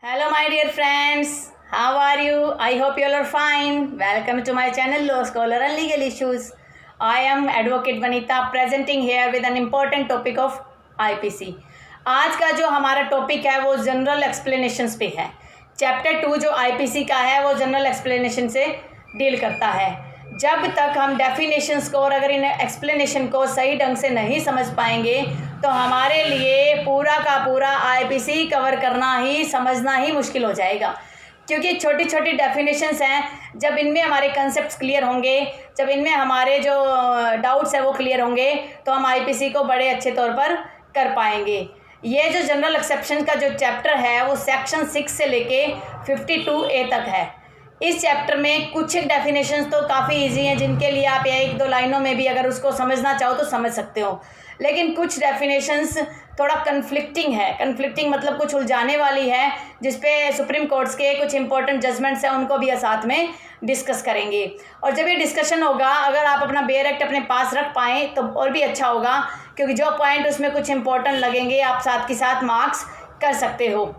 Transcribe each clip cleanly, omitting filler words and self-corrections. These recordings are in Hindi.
Hello my dear friends, how are you? I hope you all are fine. Welcome to my channel Law Scholar and Legal Issues. I am Advocate Vanita presenting here with an important topic of IPC. आज का जो हमारा टॉपिक है वो जनरल एक्सप्लेनेशंस पे है। चैप्टर 2 जो IPC का है वो जनरल एक्सप्लेनेशन से डील करता है। जब तक हम डेफिनेशंस को और अगर इन एक्सप्लेनेशन को सही ढंग से नहीं समझ पाएंगे तो हमारे लिए पूरा का पूरा IPC कवर करना ही समझना ही मुश्किल हो जाएगा, क्योंकि छोटी छोटी डेफिनेशंस हैं। जब इनमें हमारे कंसेप्ट्स क्लियर होंगे, जब इनमें हमारे जो डाउट्स हैं वो क्लियर होंगे तो हम IPC को बड़े अच्छे तौर पर कर पाएंगे। ये जो जनरल एक्सेप्शन का जो चैप्टर है वो सेक्शन 6 से लेके 52A तक है। इस चैप्टर में कुछ एक डेफिनेशंस तो काफ़ी इजी हैं, जिनके लिए आप एक दो लाइनों में भी अगर उसको समझना चाहो तो समझ सकते हो, लेकिन कुछ डेफिनेशंस थोड़ा कन्फ्लिक्टिंग है। कन्फ्लिक्टिंग मतलब कुछ उलझाने वाली है, जिसपे सुप्रीम कोर्ट्स के कुछ इंपॉर्टेंट जजमेंट्स हैं, उनको भी साथ में डिस्कस करेंगे। और जब ये डिस्कशन होगा, अगर आप अपना बेयर एक्ट अपने पास रख पाएँ तो और भी अच्छा होगा, क्योंकि जो पॉइंट उसमें कुछ इंपॉर्टेंट लगेंगे आप साथ के साथ मार्क्स कर सकते हो।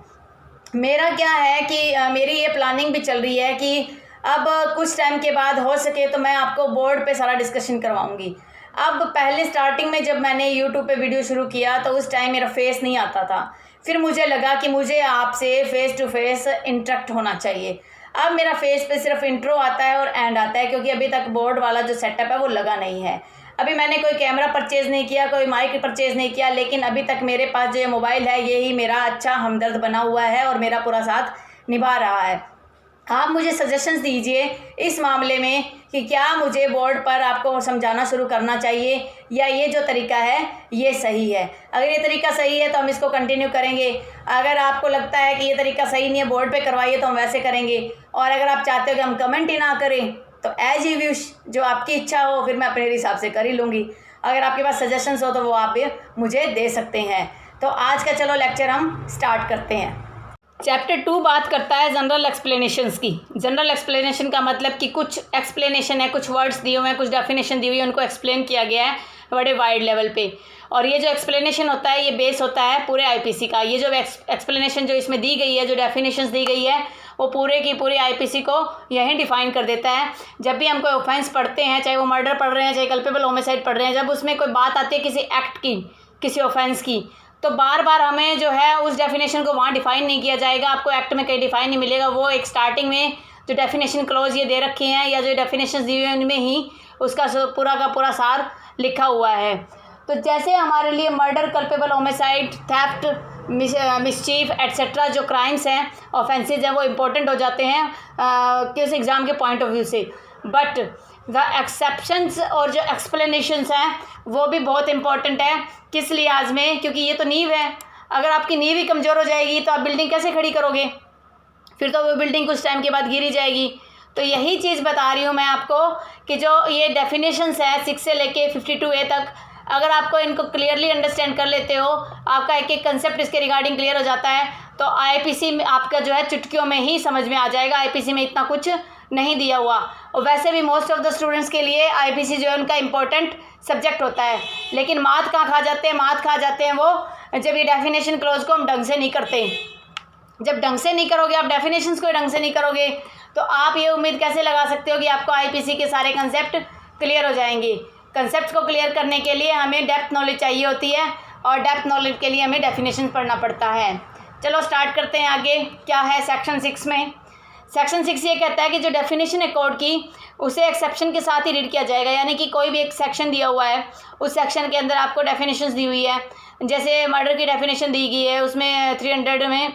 मेरा क्या है कि मेरी ये प्लानिंग भी चल रही है कि अब कुछ टाइम के बाद हो सके तो मैं आपको बोर्ड पे सारा डिस्कशन करवाऊंगी। अब पहले स्टार्टिंग में जब मैंने यूट्यूब पे वीडियो शुरू किया तो उस टाइम मेरा फेस नहीं आता था। फिर मुझे लगा कि मुझे आपसे फेस टू फेस इंटरेक्ट होना चाहिए। अब मेरा फेस पे सिर्फ इंट्रो आता है और एंड आता है, क्योंकि अभी तक बोर्ड वाला जो सेटअप है वो लगा नहीं है। अभी मैंने कोई कैमरा परचेज़ नहीं किया, कोई माइक परचेज़ नहीं किया, लेकिन अभी तक मेरे पास जो ये मोबाइल है यही मेरा अच्छा हमदर्द बना हुआ है और मेरा पूरा साथ निभा रहा है। आप मुझे सजेशंस दीजिए इस मामले में कि क्या मुझे बोर्ड पर आपको समझाना शुरू करना चाहिए या ये जो तरीका है ये सही है। अगर ये तरीका सही है तो हम इसको कंटिन्यू करेंगे। अगर आपको लगता है कि ये तरीका सही नहीं है, बोर्ड पे करवाइए, तो हम वैसे करेंगे। और अगर आप चाहते हो कि हम कमेंट ही ना करें तो एज यू विश, जो आपकी इच्छा हो फिर मैं अपने हिसाब से कर ही लूँगी। अगर आपके पास सजेशंस हो तो वो आप मुझे दे सकते हैं। तो आज का चलो लेक्चर हम स्टार्ट करते हैं। चैप्टर 2 बात करता है जनरल एक्सप्लेनेशंस की। जनरल एक्सप्लेनेशन का मतलब कि कुछ एक्सप्लेनेशन है, कुछ वर्ड्स दिए हुए हैं, कुछ डेफिनेशन दी हुई है, उनको एक्सप्लेन किया गया है बड़े वाइड लेवल पे। और ये जो एक्सप्लेनेशन होता है ये बेस होता है पूरे IPC का। ये जो एक्सप्लेनेशन जो इसमें दी गई है, जो डेफिनेशंस दी गई है, वो पूरे की पूरी IPC को यही डिफ़ाइन कर देता है। जब भी हम कोई ऑफेंस पढ़ते हैं, चाहे वो मर्डर पढ़ रहे हैं, चाहे कल्पेबल होमिसाइड पढ़ रहे हैं, जब उसमें कोई बात आती है किसी एक्ट की, किसी ऑफेंस की, तो बार बार हमें जो है उस डेफिनेशन को वहाँ डिफ़ाइन नहीं किया जाएगा। आपको एक्ट में कहीं डिफ़ाइन नहीं मिलेगा। वो एक स्टार्टिंग में जो डेफिनेशन क्लॉज ये दे रखे हैं या जो डेफिनेशन दी हुई हैं उनमें ही उसका पूरा का पूरा सार लिखा हुआ है। तो जैसे हमारे लिए murder, culpable homicide, theft, mischief etcetera जो क्राइम्स हैं, ऑफेंसेज हैं, वो इम्पोर्टेंट हो जाते हैं किस एग्ज़ाम के पॉइंट ऑफ व्यू से। बट द एक्सेप्शंस और जो एक्सप्लेनेशंस हैं वो भी बहुत इंपॉर्टेंट है। किस लिहाज में? क्योंकि ये तो नींव है। अगर आपकी नींव ही कमज़ोर हो जाएगी तो आप बिल्डिंग कैसे खड़ी करोगे? फिर तो वो बिल्डिंग कुछ टाइम के बाद गिरी जाएगी। तो यही चीज़ बता रही हूँ मैं आपको कि जो ये डेफिनेशंस है 6 से लेके 52A तक, अगर आपको इनको क्लियरली अंडरस्टैंड कर लेते हो, आपका एक एक कंसेप्ट इसके रिगार्डिंग क्लियर हो जाता है, तो IPC में आपका जो है चुटकियों में ही समझ में आ जाएगा। IPC में इतना कुछ नहीं दिया हुआ। और वैसे भी मोस्ट ऑफ द स्टूडेंट्स के लिए IPC जो है उनका इंपॉर्टेंट सब्जेक्ट होता है, लेकिन मात कहाँ खा जाते हैं? मात खा जाते हैं वो जब ये डेफिनेशन क्लोज को हम ढंग से नहीं करते। जब ढंग से नहीं करोगे, आप डेफिनेशंस को ढंग से नहीं करोगे, तो आप ये उम्मीद कैसे लगा सकते हो कि आपको IPC के सारे कंसेप्ट क्लियर हो जाएंगे? कंसेप्ट को क्लियर करने के लिए हमें डेप्थ नॉलेज चाहिए होती है, और डेप्थ नॉलेज के लिए हमें डेफिनेशन पढ़ना पड़ता है। चलो स्टार्ट करते हैं। आगे क्या है सेक्शन 6 में? सेक्शन 6 ये कहता है कि जो डेफिनेशन है कोड की, उसे एक्सेप्शन के साथ ही रीड किया जाएगा। यानी कि कोई भी एक सेक्शन दिया हुआ है, उस सेक्शन के अंदर आपको डेफिनेशंस दी हुई है। जैसे मर्डर की डेफिनेशन दी गई है उसमें 300 में,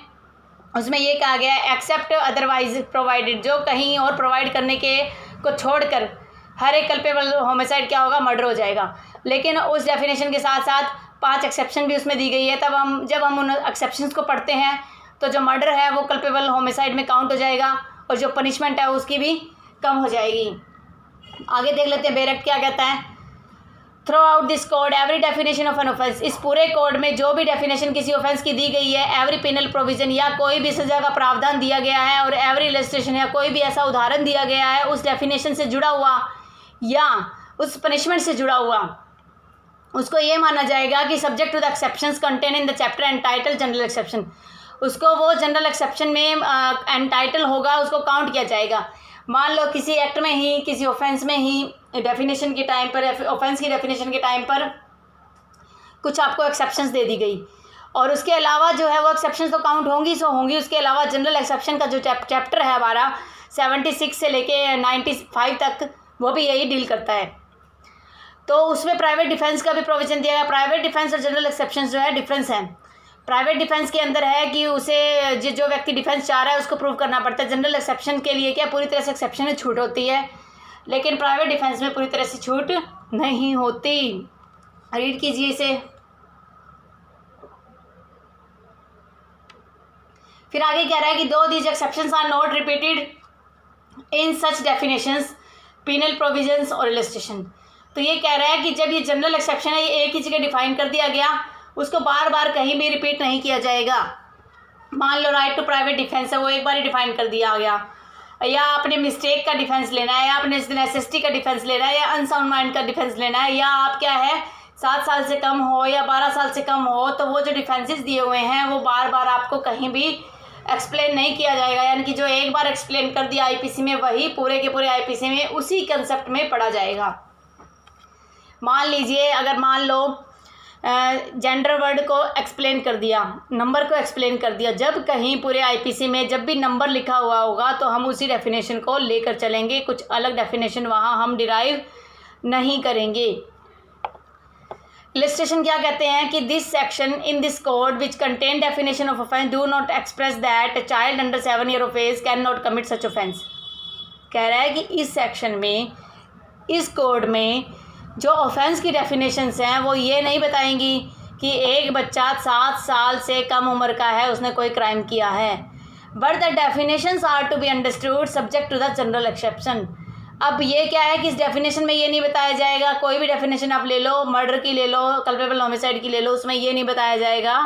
उसमें ये कहा गया है एक्सेप्ट अदरवाइज प्रोवाइडेड, जो कहीं और प्रोवाइड करने के को छोड़कर हर एक कल्पेबल होमिसाइड क्या होगा? मर्डर हो जाएगा। लेकिन उस डेफिनेशन के साथ साथ 5 एक्सेप्शन भी उसमें दी गई है। तब जब हम उन एक्सेप्शंस को पढ़ते हैं तो जो मर्डर है वो कल्पेबल होमिसाइड में काउंट हो जाएगा, और जो पनिशमेंट है उसकी भी कम हो जाएगी। आगे देख लेते हैं बेयर एक्ट क्या कहता है। Throughout this code every definition of an offence, इस पूरे कोड में जो भी डेफिनेशन किसी ऑफेंस की दी गई है, एवरी पिनल प्रोविजन या कोई भी सजा का प्रावधान दिया गया है, और एवरी इलस्ट्रेशन या कोई भी ऐसा उदाहरण दिया गया है उस डेफिनेशन से जुड़ा हुआ या उस पनिशमेंट से जुड़ा हुआ, उसको ये माना जाएगा कि subject to the exceptions contain in the chapter and title general exception. उसको वो जनरल एक्सेप्शन में एंटाइटल होगा, उसको काउंट किया जाएगा। मान लो किसी एक्ट में ही, किसी ऑफेंस में ही डेफिनेशन के टाइम पर, ऑफेंस की डेफिनेशन के टाइम पर कुछ आपको एक्सेप्शंस दे दी गई, और उसके अलावा जो है वो एक्सेप्शंस तो काउंट होंगी सो होंगी। उसके अलावा जनरल एक्सेप्शन का जो चैप्टर है हमारा 76 से लेके 95 तक, वो भी यही डील करता है। तो उसमें प्राइवेट डिफेंस का भी प्रोविजन दिया गया। प्राइवेट डिफेंस और जनरल एक्सेप्शन जो है डिफरेंस है। प्राइवेट डिफेंस के अंदर है कि उसे जो व्यक्ति डिफेंस चाह रहा है उसको प्रूव करना पड़ता है। जनरल एक्सेप्शन के लिए क्या पूरी तरह से एक्सेप्शन में छूट होती है, लेकिन प्राइवेट डिफेंस में पूरी तरह से छूट नहीं होती। रीड कीजिए इसे। फिर आगे कह रहा है कि दो these exceptions are not repeated in such definitions, penal provisions और इलस्ट्रेशन। तो ये कह रहा है कि जब ये जनरल एक्सेप्शन है, ये एक ही जगह डिफाइन कर दिया गया, उसको बार बार कहीं भी रिपीट नहीं किया जाएगा। मान लो राइट टू प्राइवेट डिफेंस है, वो एक बार ही डिफाइन कर दिया गया, या आपने मिस्टेक का डिफेंस लेना है, या आपने नेसेसिटी का डिफेंस लेना है, या अनसाउंड माइंड का डिफेंस लेना है, या आप क्या है 7 साल से कम हो या 12 साल से कम हो, तो वो जो डिफेंसेस दिए हुए हैं वो बार बार आपको कहीं भी एक्सप्लेन नहीं किया जाएगा। यानी कि जो एक बार एक्सप्लेन कर दिया आईपीसी में, वही पूरे के पूरे आईपीसी में उसी कंसेप्ट में पढ़ा जाएगा। मान लीजिए अगर मान लो जेंडर वर्ड को एक्सप्लेन कर दिया, नंबर को एक्सप्लेन कर दिया, जब कहीं पूरे आईपीसी में जब भी नंबर लिखा हुआ होगा तो हम उसी डेफिनेशन को लेकर चलेंगे, कुछ अलग डेफिनेशन वहाँ हम डिराइव नहीं करेंगे। इलस्ट्रेशन क्या कहते हैं कि this section in this code which contain definition of offence do not express that a child under 7 years of age can not commit such offence. कह रहा है कि इस सेक्शन में, इस कोड में जो ऑफेंस की डेफिनेशंस हैं वो ये नहीं बताएंगी कि एक बच्चा 7 साल से कम उम्र का है, उसने कोई क्राइम किया है। But the definitions are to be understood subject to the general exception. अब ये क्या है कि इस डेफिनेशन में ये नहीं बताया जाएगा, कोई भी डेफिनेशन आप ले लो, मर्डर की ले लो, कल्पेबल होमिसाइड की ले लो, उसमें ये नहीं बताया जाएगा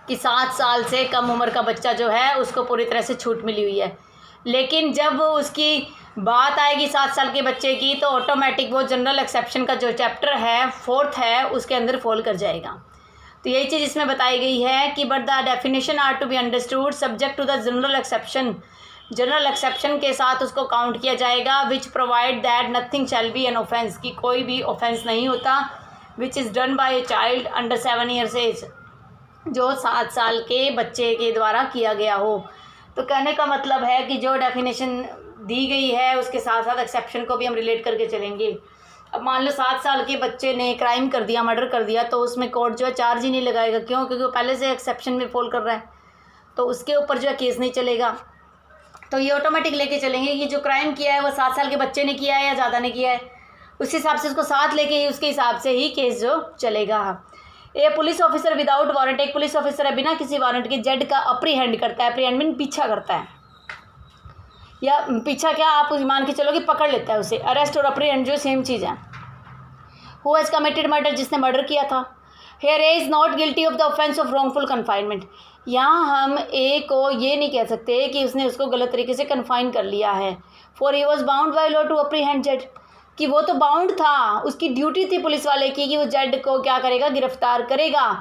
कि 7 साल से कम उम्र का बच्चा जो है उसको पूरी तरह से छूट मिली हुई है। लेकिन जब उसकी बात आएगी 7 साल के बच्चे की, तो ऑटोमेटिक वो जनरल एक्सेप्शन का जो चैप्टर है 4th है उसके अंदर फॉल कर जाएगा। तो यही चीज़ इसमें बताई गई है कि but the definition are to be understood subject to the general exception. General exception के साथ उसको काउंट किया जाएगा, which provide that nothing shall be an offence, कि कोई भी ऑफेंस नहीं होता which is done by a child under 7 years age, जो 7 साल के बच्चे के द्वारा किया गया हो। तो कहने का मतलब है कि जो डेफिनेशन दी गई है उसके साथ साथ एक्सेप्शन को भी हम रिलेट करके चलेंगे। अब मान लो 7 साल के बच्चे ने क्राइम कर दिया, मर्डर कर दिया, तो उसमें कोर्ट जो है चार्ज ही नहीं लगाएगा। क्यों? क्योंकि वो पहले से एक्सेप्शन में फॉल कर रहा है, तो उसके ऊपर जो है केस नहीं चलेगा। तो ये ऑटोमेटिक लेके चलेंगे कि जो क्राइम किया है वो 7 साल के बच्चे ने किया है या ज़्यादा ने किया है, उस हिसाब से उसको साथ लेके ही उसके हिसाब से ही केस जो चलेगा। ए पुलिस ऑफिसर विदाउट वारंट, एक पुलिस ऑफिसर है बिना किसी वारंट के जेड का अप्रीहेंड करता है। अप्रीहेंड मीन पीछा करता है, या पीछा क्या आप मान के चलो कि पकड़ लेता है उसे। अरेस्ट और अप्रीहेंड जो सेम चीज़ है। हु हैज़ कमिटेड मर्डर, जिसने मर्डर किया था। Here A is not guilty of the offence of wrongful confinement. यहाँ हम ए को ये नहीं कह सकते कि उसने उसको गलत तरीके से कन्फाइन कर लिया है। For he was bound by law to apprehend Z, कि वो तो बाउंड था, उसकी ड्यूटी थी पुलिस वाले की कि वो जेड को क्या करेगा, गिरफ्तार करेगा।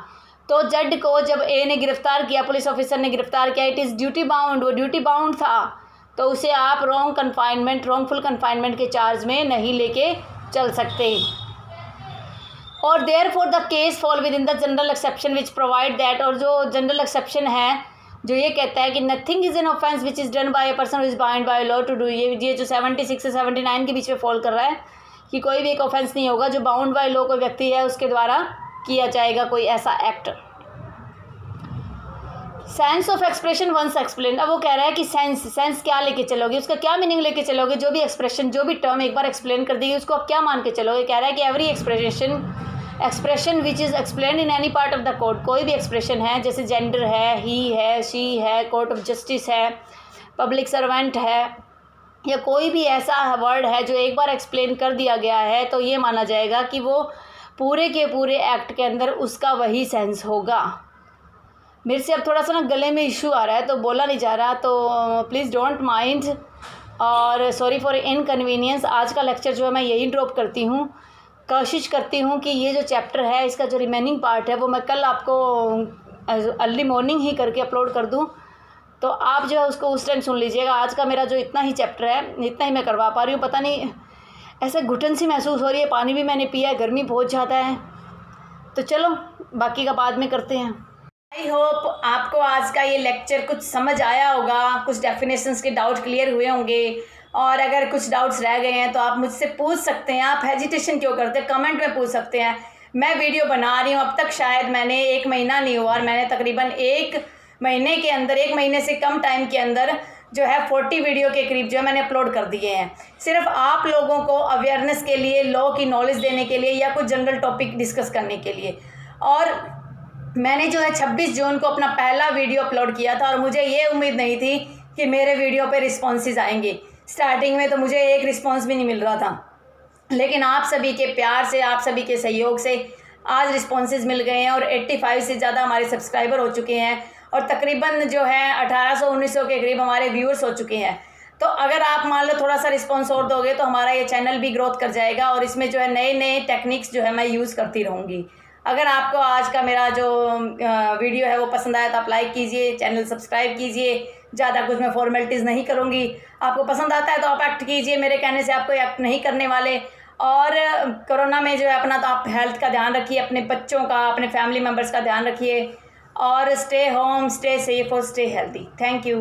तो जेड को जब ए ने गिरफ्तार किया, पुलिस ऑफिसर ने गिरफ्तार किया, इट इज़ ड्यूटी बाउंड, वो ड्यूटी बाउंड था, तो उसे आप रॉन्गफुल कन्फाइनमेंट के चार्ज में नहीं लेके चल सकते। और therefore the case fall within the general exception which provide that, और जो जनरल एक्सेप्शन है जो ये कहता है कि nothing is an offence which is done by a person is bound by law to do. ये जो 76 से 79 के बीच में फॉल कर रहा है कि कोई भी एक ऑफेंस नहीं होगा जो बाउंड बाय लॉ कोई व्यक्ति है उसके द्वारा किया जाएगा कोई ऐसा act. Sense of expression once explain. अब वो कह रहा है कि सेंस क्या लेके चलोगे, उसका क्या मीनिंग लेके चलोगे। जो भी एक्सप्रेशन, जो भी टर्म एक बार एक्सप्लेन कर देगी उसको आप क्या मान के चलोगे। कह रहा है कि every expression which is explain in any part of the code, कोई भी एक्सप्रेशन है जैसे जेंडर है, ही है, शी है, कोर्ट ऑफ जस्टिस है, पब्लिक सर्वेंट है, या कोई भी ऐसा वर्ड है जो एक बार एक्सप्लेन कर दिया गया है, तो ये माना जाएगा कि वो पूरे के पूरे एक्ट के अंदर उसका वही सेंस होगा। मेरे से अब थोड़ा सा ना गले में इशू आ रहा है तो बोला नहीं जा रहा, तो प्लीज़ डोंट माइंड और सॉरी फॉर इनकन्वीनियंस। आज का लेक्चर जो है मैं यही ड्रॉप करती हूँ। कोशिश करती हूँ कि ये जो चैप्टर है इसका जो रिमेनिंग पार्ट है वो मैं कल आपको अर्ली मॉर्निंग ही करके अपलोड कर दूँ, तो आप जो है उसको उस टाइम सुन लीजिएगा। आज का मेरा जो इतना ही चैप्टर है, इतना ही मैं करवा पा रही हूँ। पता नहीं ऐसे घुटन सी महसूस हो रही है, पानी भी मैंने पिया है, गर्मी बहुत ज़्यादा है। तो चलो बाकी का बाद में करते हैं। आई होप आपको आज का ये लेक्चर कुछ समझ आया होगा, कुछ डेफिनेशंस के डाउट क्लियर हुए होंगे, और अगर कुछ डाउट्स रह गए हैं तो आप मुझसे पूछ सकते हैं। आप हेजिटेशन क्यों करते हैं, कमेंट में पूछ सकते हैं। मैं वीडियो बना रही हूँ, अब तक शायद मैंने 1 महीना नहीं हुआ, और मैंने तकरीबन 1 महीने के अंदर, 1 महीने से कम टाइम के अंदर जो है 40 वीडियो के करीब जो है मैंने अपलोड कर दिए हैं, सिर्फ आप लोगों को अवेयरनेस के लिए, लॉ की नॉलेज देने के लिए, या कुछ जनरल टॉपिक डिस्कस करने के लिए। और मैंने जो है 26 जून को अपना पहला वीडियो अपलोड किया था, और मुझे ये उम्मीद नहीं थी कि मेरे वीडियो पे रिस्पॉन्सेज आएंगे। स्टार्टिंग में तो मुझे एक रिस्पॉन्स भी नहीं मिल रहा था, लेकिन आप सभी के प्यार से, आप सभी के सहयोग से आज रिस्पॉन्सेज मिल गए हैं, और 85 से ज़्यादा हमारे सब्सक्राइबर हो चुके हैं, और तकरीबन जो है 1800-1900 के करीब हमारे व्यूअर्स हो चुके हैं। तो अगर आप मान लो थोड़ा सा रिस्पॉन्स और दोगे तो हमारा ये चैनल भी ग्रोथ कर जाएगा, और इसमें जो है नए नए टेक्निक्स जो है मैं यूज़ करती रहूँगी। अगर आपको आज का मेरा जो वीडियो है वो पसंद आया तो आप लाइक कीजिए, चैनल सब्सक्राइब कीजिए। ज़्यादा कुछ मैं फॉर्मेलिटीज़ नहीं करूँगी। आपको पसंद आता है तो आप एक्ट कीजिए, मेरे कहने से आपको एक्ट नहीं करने वाले। और कोरोना में जो है अपना तो आप हेल्थ का ध्यान रखिए, अपने बच्चों का, अपने फैमिली मेम्बर्स का ध्यान रखिए, और स्टे होम, स्टे सेफ और स्टे हेल्दी। Thank you.